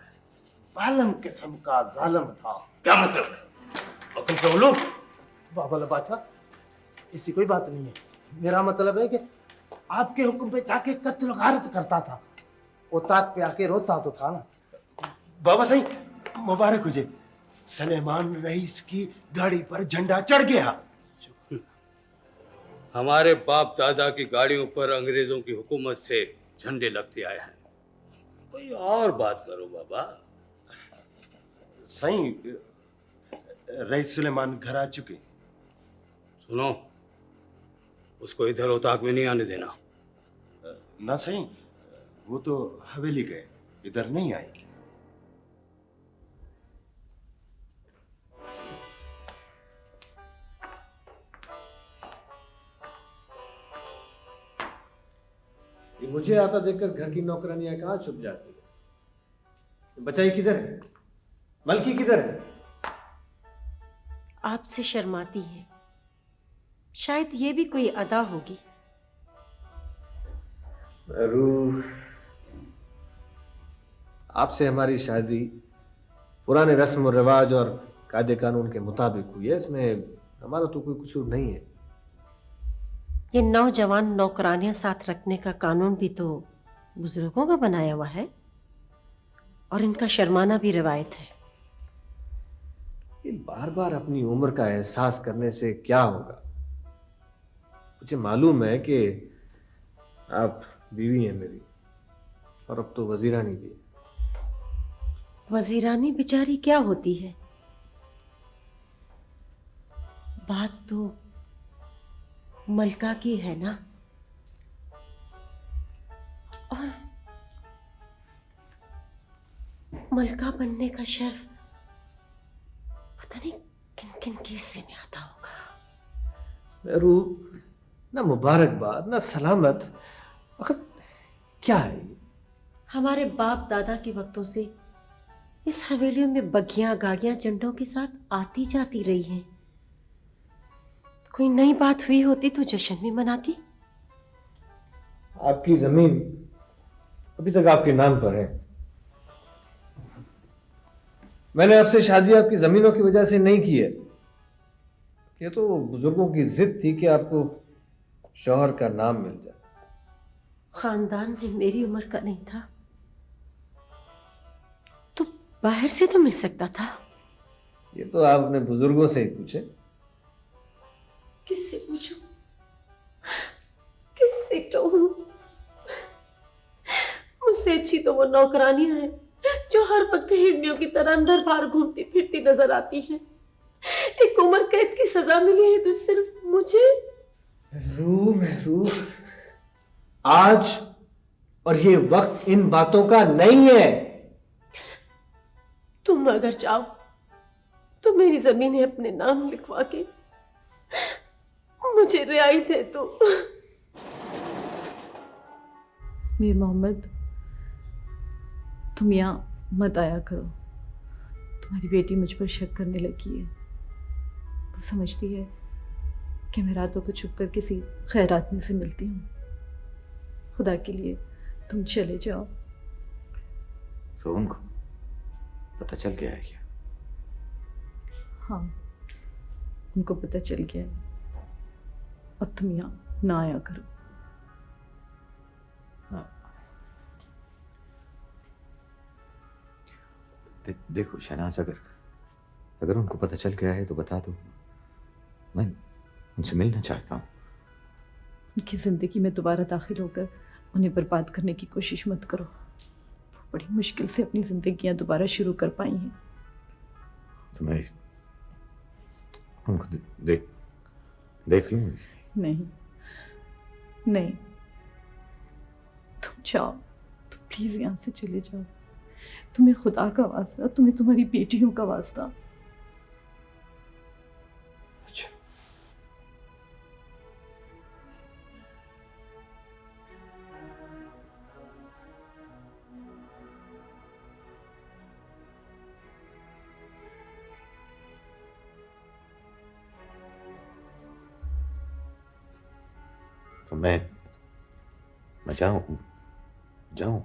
[SPEAKER 20] बालम किस्म का जालिम था।
[SPEAKER 19] क्या मतलब है? हुक्म के उलूक?
[SPEAKER 20] बाबा बादशाह, ऐसी कोई बात नहीं है। मेरा मतलब है कि आपके हुक्म पे जाके कत्ल गारत करता था वो ताक पे आके रोता तो था ना।
[SPEAKER 17] बाबा सही मुबारक हो जे, सलेमान रईस की गाड़ी पर झंडा चढ़ गया।
[SPEAKER 19] हमारे बाप दादा की गाड़ियों पर अंग्रेजों की हुकूमत से झंडे लगते आए हैं। कोई और बात करो बाबा।
[SPEAKER 17] सही रईस सुलेमान घर आ चुके।
[SPEAKER 19] सुनो, उसको इधर उताक में नहीं आने देना।
[SPEAKER 17] ना सही, वो तो हवेली गए, इधर नहीं आएंगे।
[SPEAKER 18] ये मुझे आता देखकर घर की नौकरानियां कहाँ छुप जाती है। बचाई किधर है? मलकी किधर है?
[SPEAKER 2] आपसे शर्माती है, शायद ये भी कोई अदा होगी।
[SPEAKER 18] रूह, आपसे हमारी शादी पुराने रस्म और रिवाज और कायदे कानून के मुताबिक हुई है, इसमें हमारा तो कोई कसूर नहीं है।
[SPEAKER 2] ये नौजवान नौकरानियां साथ रखने का कानून भी तो बुजुर्गों का बनाया हुआ है, और इनका शर्माना भी रिवायत है।
[SPEAKER 18] ये बार बार अपनी उम्र का एहसास करने से क्या होगा? मुझे मालूम है कि आप बीवी हैं मेरी, और अब तो वजीरानी भी।
[SPEAKER 2] वजीरानी बेचारी क्या होती है? बात तो मलका की है ना। और मलका बनने का शर्फ पता नहीं किन किन के हिस्से में आता होगा।
[SPEAKER 18] रूह, ना मुबारकबाद ना सलामत, आखिर क्या है?
[SPEAKER 2] हमारे बाप दादा के वक्तों से इस हवेलियों में बग्गियां गाड़ियां झंडों के साथ आती जाती रही हैं। कोई नई बात हुई होती तो जश्न भी मनाती।
[SPEAKER 18] आपकी जमीन अभी तक आपके नाम पर है। मैंने आपसे शादी आपकी जमीनों की वजह से नहीं की है। ये तो बुजुर्गों की जिद थी कि आपको शौहर का नाम मिल जाए।
[SPEAKER 2] खानदान में मेरी उम्र का नहीं था तो बाहर से तो मिल सकता था।
[SPEAKER 18] ये तो आप अपने बुजुर्गों से ही पूछे।
[SPEAKER 2] किससे पूछूं? किससे कहूं? मुझसे अच्छी तो वो नौकरानियां हैं जो हर वक्त हिरनियों की तरह अंदर बाहर घूमती फिरती नजर आती हैं। एक उम्र कैद की सजा मिली है तो सिर्फ मुझे।
[SPEAKER 18] रूह, आज और ये वक्त इन बातों का नहीं है।
[SPEAKER 2] तुम अगर चाहो तो मेरी जमीनें अपने नाम लिखवा के मुझे रियाई दे दो।
[SPEAKER 3] मीर मोहम्मद, तुम यहाँ मत आया करो। तुम्हारी बेटी मुझ पर शक करने लगी है। वो समझती है कि मैं रातों को छुप कर किसी खैर आदमी से मिलती हूँ। खुदा के लिए तुम चले जाओ।
[SPEAKER 14] तो उनको पता चल गया है क्या?
[SPEAKER 3] हाँ, उनको पता चल गया है। अब तुम यहाँ ना आया करो।
[SPEAKER 14] देखो शहनाज, अगर उनको पता चल गया है तो बता दो। मैं उनसे मिलना चाहता हूँ।
[SPEAKER 3] उनकी जिंदगी में दोबारा दाखिल होकर उन्हें बर्बाद करने की कोशिश मत करो। वो बड़ी मुश्किल से अपनी जिंदगियां दोबारा शुरू कर पाई हैं।
[SPEAKER 14] तो मैं उनको देख लूँ?
[SPEAKER 3] नहीं नहीं, तुम जाओ, तुम प्लीज यहाँ से चले जाओ। तुम्हें खुदा का वास्ता, तुम्हें तुम्हारी बेटियों का वास्ता।
[SPEAKER 14] तो मैं जाऊं?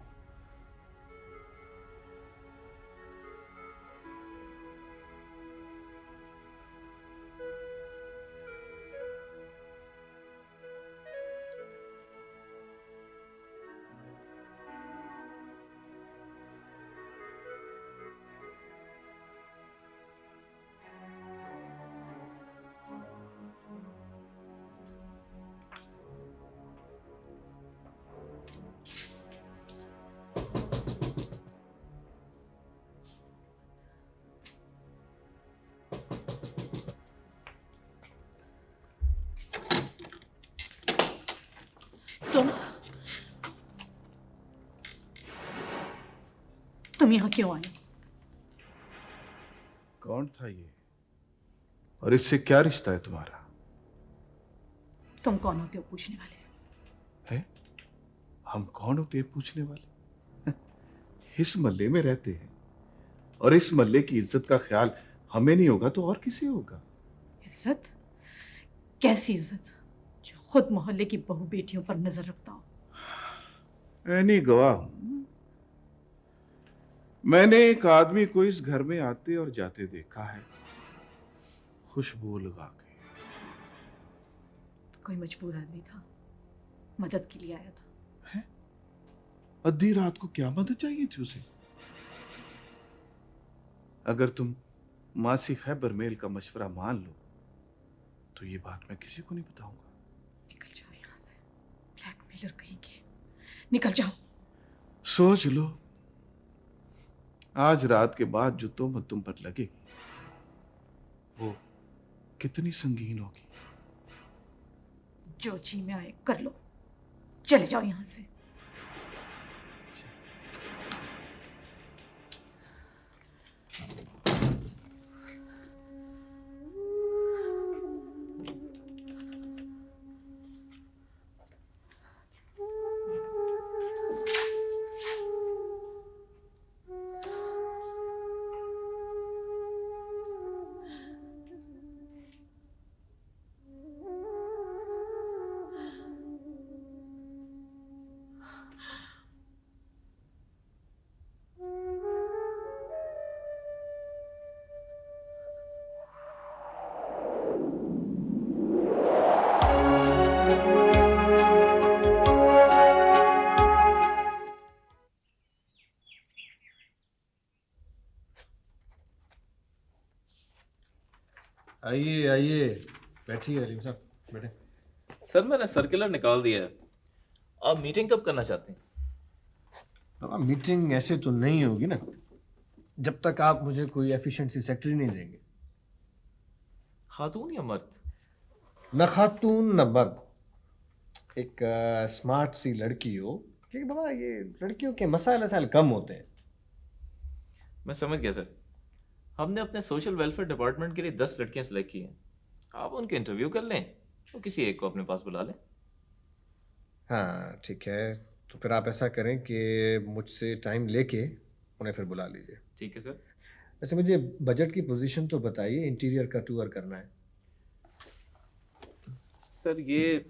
[SPEAKER 7] तुम यहाँ क्यों आए?
[SPEAKER 11] कौन था ये और इससे क्या रिश्ता है तुम्हारा?
[SPEAKER 7] तुम कौन होते हो पूछने वाले?
[SPEAKER 11] है? हम कौन होते हैं पूछने वाले? इस मोहल्ले में रहते हैं और इस मोहल्ले की इज्जत का ख्याल हमें नहीं होगा तो और किसे होगा?
[SPEAKER 7] इज्जत? कैसी इज्जत जो खुद मोहल्ले की बहू बेटियों पर नजर रखता हो?
[SPEAKER 11] ऐनी गवाह हूं। मैंने एक आदमी को इस घर में आते और जाते देखा है, खुशबू लगा के।
[SPEAKER 7] कोई मजबूर आदमी था, मदद के लिए आया था।
[SPEAKER 11] आधी रात को क्या मदद चाहिए थी उसे? अगर तुम मासी खैबर मेल का मशवरा मान लो तो ये बात मैं किसी को नहीं बताऊंगा।
[SPEAKER 7] निकल जाओ यहाँ से, ब्लैकमेलर कहीं के। निकल जाओ।
[SPEAKER 11] सोच लो, आज रात के बाद जो तुम पर लगेगी वो कितनी संगीन होगी।
[SPEAKER 7] जो जी में आए कर लो, चले जाओ यहाँ से।
[SPEAKER 18] आइए आइए, बैठिए अलीम साहब, बैठे।
[SPEAKER 4] सर मैंने सर्कुलर निकाल दिया है, आप मीटिंग कब करना चाहते हैं?
[SPEAKER 18] हाँ, मीटिंग ऐसे तो नहीं होगी ना जब तक आप मुझे कोई एफिशिएंसी सेक्रेटरी नहीं देंगे।
[SPEAKER 4] खातून या मर्द?
[SPEAKER 18] न खातून न मर्द, एक स्मार्ट सी लड़की हो, क्योंकि बाबा ये लड़कियों के मसाइल वसाइल कम होते हैं।
[SPEAKER 4] मैं समझ गया सर। हमने अपने सोशल वेलफेयर डिपार्टमेंट के लिए 10 लड़कियां सेलेक्ट की हैं, आप उनके इंटरव्यू कर लें तो किसी एक को अपने पास बुला लें।
[SPEAKER 18] हाँ ठीक है, तो फिर आप ऐसा करें कि मुझसे टाइम लेके उन्हें फिर बुला लीजिए।
[SPEAKER 4] ठीक है सर।
[SPEAKER 18] वैसे मुझे बजट की पोजीशन तो बताइए, इंटीरियर का टूर करना है।
[SPEAKER 4] सर ये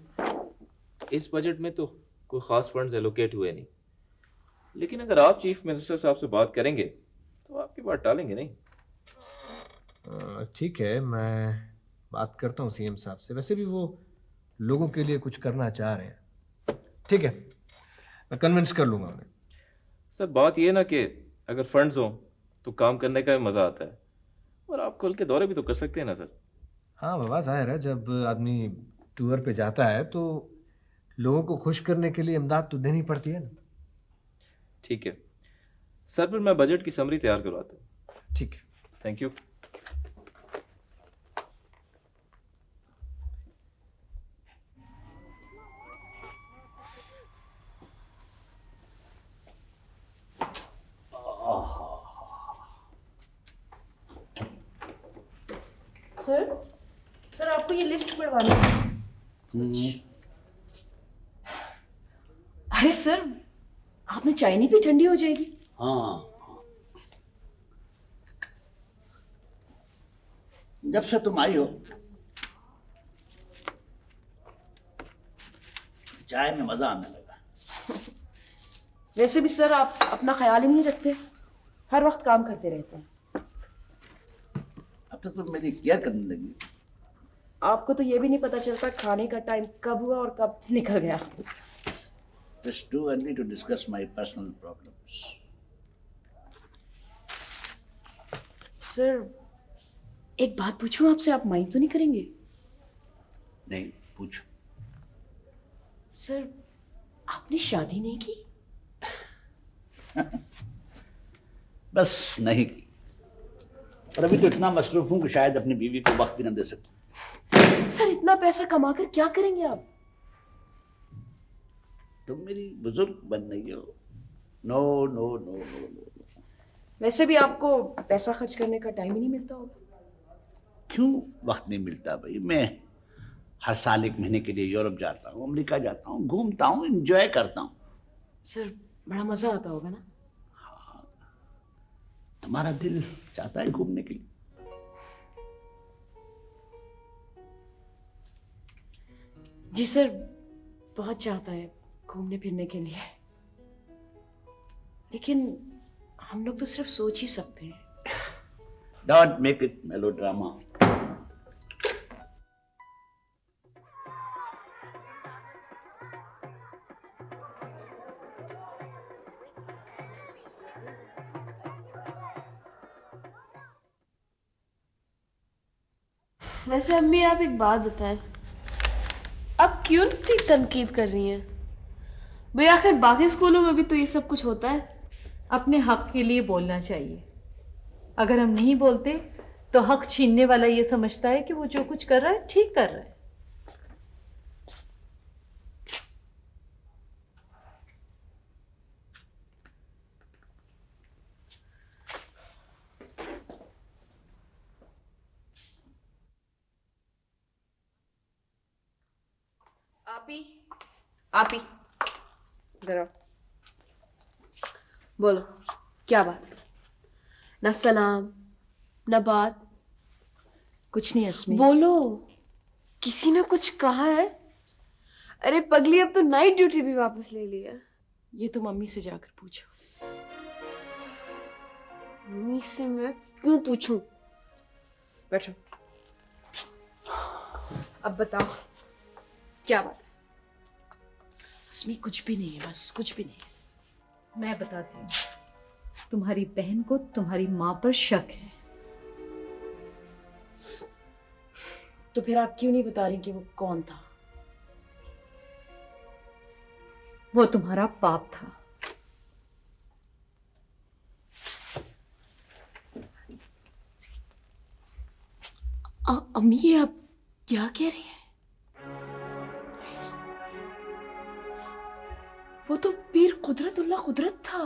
[SPEAKER 4] इस बजट में तो कोई ख़ास फंड्स एलोकेट हुए नहीं, लेकिन अगर आप चीफ मिनिस्टर साहब से बात करेंगे तो आपकी बात टालेंगे नहीं।
[SPEAKER 18] ठीक है, मैं बात करता हूँ सीएम साहब से। वैसे भी वो लोगों के लिए कुछ करना चाह रहे हैं। ठीक है, मैं कन्विंस कर लूँगा उन्हें।
[SPEAKER 4] सर बात ये ना कि अगर फंड्स हों तो काम करने का मज़ा आता है, और आप खुल के दौरे भी तो कर सकते हैं ना सर।
[SPEAKER 18] हाँ बाबा, जाहिर है जब आदमी टूर पे जाता है तो लोगों को खुश करने के लिए इमदाद तो देनी पड़ती है ना।
[SPEAKER 4] ठीक है सर, फिर मैं बजट की समरी तैयार करवाता हूँ।
[SPEAKER 18] ठीक है,
[SPEAKER 4] थैंक यू।
[SPEAKER 1] सर आपको ये लिस्ट पढ़वानी है। अरे सर, आपने चाय नहीं पी, ठंडी हो जाएगी।
[SPEAKER 15] हाँ, जब से तुम आई हो चाय में मजा आने लगा।
[SPEAKER 1] वैसे भी सर आप अपना ख्याल ही नहीं रखते, हर वक्त काम करते रहते हैं।
[SPEAKER 15] अब तो तुम मेरी केयर करने लगी।
[SPEAKER 1] आपको तो ये भी नहीं पता चलता खाने का टाइम कब हुआ और कब निकल गया।
[SPEAKER 15] It's too early to discuss my personal problems.
[SPEAKER 1] Sir एक बात पूछूं आपसे, आप माइंड तो नहीं करेंगे?
[SPEAKER 15] नहीं, पूछो।
[SPEAKER 1] सर आपने शादी नहीं की?
[SPEAKER 15] बस नहीं की, और अभी तो इतना मसरूफ हूं कि शायद अपनी बीवी को वक्त भी न दे सकूं।
[SPEAKER 1] सर इतना पैसा कमाकर क्या करेंगे आप?
[SPEAKER 15] तुम मेरी बुजुर्ग बन रही हो। No no no no no.
[SPEAKER 2] वैसे भी आपको पैसा खर्च करने का टाइम ही नहीं मिलता होगा।
[SPEAKER 15] क्यों वक्त नहीं मिलता भाई? मैं हर साल 1 महीने के लिए यूरोप जाता हूँ, अमेरिका जाता हूँ, घूमता हूँ, एंजॉय करता हूँ।
[SPEAKER 2] सर बड़ा मजा आता होगा ना?
[SPEAKER 15] तुम्हारा दिल चाहता है घूमने के लिए?
[SPEAKER 2] जी सर, बहुत चाहता है घूमने फिरने के लिए, लेकिन हम लोग तो सिर्फ सोच ही सकते हैं।
[SPEAKER 15] Don't make it melodrama.
[SPEAKER 1] वैसे अम्मी आप एक बात बताएं, आप क्यों इतनी तनकीद कर रही हैं? भाई आखिर बाकी स्कूलों में भी तो ये सब कुछ होता है।
[SPEAKER 7] अपने हक के लिए बोलना चाहिए। अगर हम नहीं बोलते तो हक छीनने वाला ये समझता है कि वो जो कुछ कर रहा है ठीक कर रहा है।
[SPEAKER 1] आप ही इधर आओ। बोलो क्या बात? ना सलाम ना बात।
[SPEAKER 2] कुछ नहीं अस्मी।
[SPEAKER 1] बोलो, किसी ने कुछ कहा है? अरे पगली, अब तो नाइट ड्यूटी भी वापस ले ली है।
[SPEAKER 2] ये तो मम्मी से जाकर पूछो।
[SPEAKER 1] मम्मी से मैं क्यों पूछूं? बैठो। अब बताओ क्या बात है?
[SPEAKER 2] अस्मी कुछ भी नहीं है, बस कुछ भी नहीं।
[SPEAKER 7] मैं बताती हूँ, तुम्हारी बहन को तुम्हारी माँ पर शक है।
[SPEAKER 2] तो फिर आप क्यों नहीं बता रही कि वो कौन था?
[SPEAKER 7] वो तुम्हारा बाप था।
[SPEAKER 2] अम्मी ये आप क्या कह रही हैं? वो तो पीर कुदरतुल्लाह कुदरत था।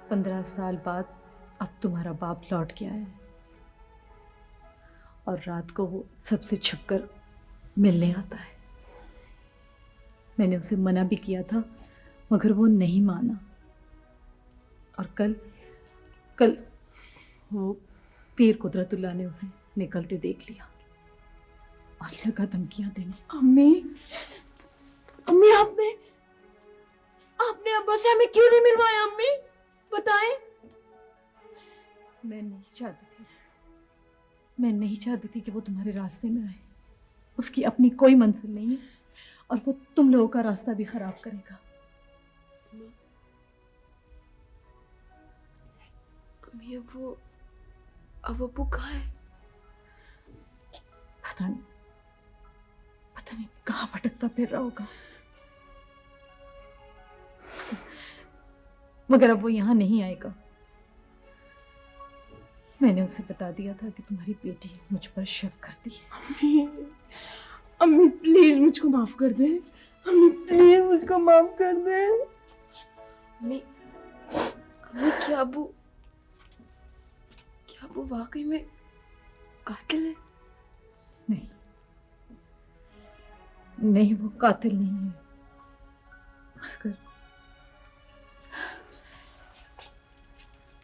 [SPEAKER 7] 15 साल बाद अब तुम्हारा बाप लौट गया है और रात को वो सबसे छुपकर मिलने आता है। मैंने उसे मना भी किया था मगर वो नहीं माना, और कल वो पीर कुदरतुल्लाह ने उसे निकलते देख लिया और लगा धमकियां देने।
[SPEAKER 2] अम्मी आपने अब्बा से हमें क्यों नहीं मिलवाया? अम्मी बताएं।
[SPEAKER 7] मैं नहीं चाहती थी कि वो तुम्हारे रास्ते में आए। उसकी अपनी कोई मंजिल नहीं है और वो तुम लोगों का रास्ता भी खराब करेगा।
[SPEAKER 1] अम्मी अब अब्बू कहाँ है?
[SPEAKER 7] पता नहीं कहाँ भटकता फिर रहा होगा, मगर अब वो यहाँ नहीं आएगा। मैंने उसे बता दिया था कि तुम्हारी बेटी मुझ पर शक करती है।
[SPEAKER 2] अम्मी प्लीज मुझको माफ कर दे। अम्मी प्लीज मुझको माफ कर दे।
[SPEAKER 1] अम्मी क्या अब्बू वाकई में कातिल है?
[SPEAKER 7] नहीं, वो कातिल नहीं है,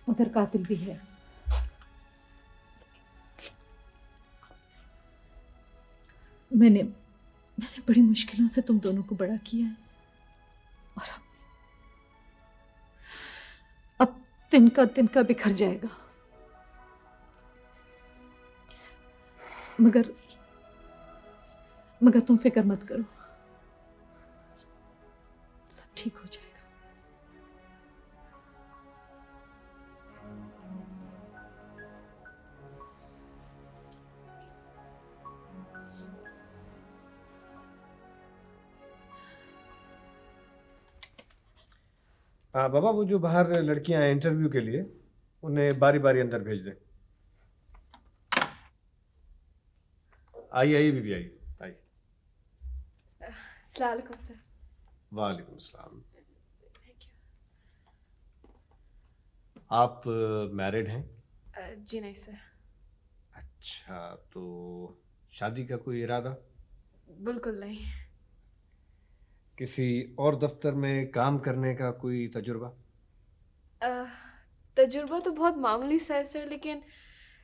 [SPEAKER 7] मगर कातिल भी है। मैंने बड़ी मुश्किलों से तुम दोनों को बड़ा किया है और अब तिनका बिखर जाएगा। मगर तुम फिक्र मत करो, सब ठीक हो जाएगा।
[SPEAKER 18] हाँ बाबा, वो जो बाहर लड़कियां हैं इंटरव्यू के लिए, उन्हें बारी बारी अंदर भेज दें। आइए बीबी, आइए।
[SPEAKER 1] अस्सलाम वालेकुम सर।
[SPEAKER 18] वालेकुम सलाम। आप मैरिड हैं?
[SPEAKER 1] जी नहीं सर।
[SPEAKER 18] अच्छा, तो शादी का कोई इरादा?
[SPEAKER 1] बिल्कुल नहीं।
[SPEAKER 18] किसी और दफ्तर में काम करने का कोई तजुर्बा?
[SPEAKER 1] तजुर्बा तो बहुत मामूली सा है सर,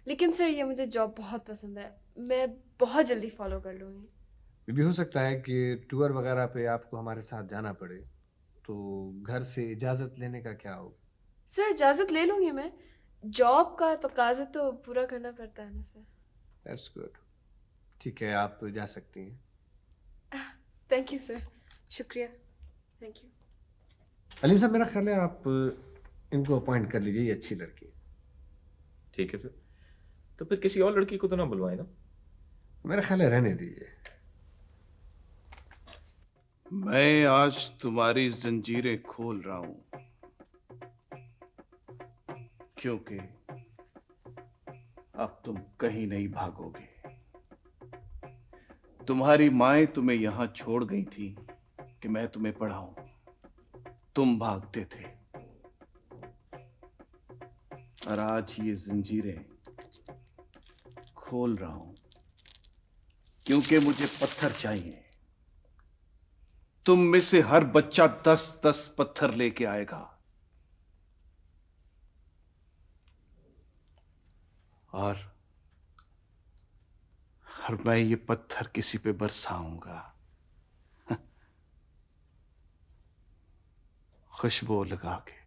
[SPEAKER 1] लेकिन सर ये मुझे जॉब बहुत पसंद है, मैं बहुत जल्दी फॉलो कर लूँगी।
[SPEAKER 18] ये भी हो सकता है कि टूर वगैरह पे आपको हमारे साथ जाना पड़े, तो घर से इजाज़त लेने का क्या होगा?
[SPEAKER 1] सर इजाज़त ले लूँगी मैं, जॉब का तकाजा तो पूरा करना पड़ता है ना सर।
[SPEAKER 18] That's good. ठीक है, आप जा सकती हैं।
[SPEAKER 1] थैंक यू सर, शुक्रिया, थैंक यू।
[SPEAKER 18] अलीम साहब, मेरा ख्याल है आप इनको अपॉइंट कर लीजिए, ये अच्छी लड़की है।
[SPEAKER 4] ठीक है सर, तो फिर किसी और लड़की को तो ना बुलवाए ना?
[SPEAKER 18] मेरा ख्याल है रहने दीजिए।
[SPEAKER 11] मैं आज तुम्हारी जंजीरें खोल रहा हूं, क्योंकि अब तुम कहीं नहीं भागोगे। तुम्हारी माएं तुम्हें यहां छोड़ गई थी कि मैं तुम्हें पढ़ाऊं, तुम भागते थे, और आज ये जंजीरें खोल रहा हूं क्योंकि मुझे पत्थर चाहिए। तुम में से हर बच्चा 10-10 पत्थर लेके आएगा, और मैं ये पत्थर किसी पे बरसाऊंगा, खुशबू लगा के।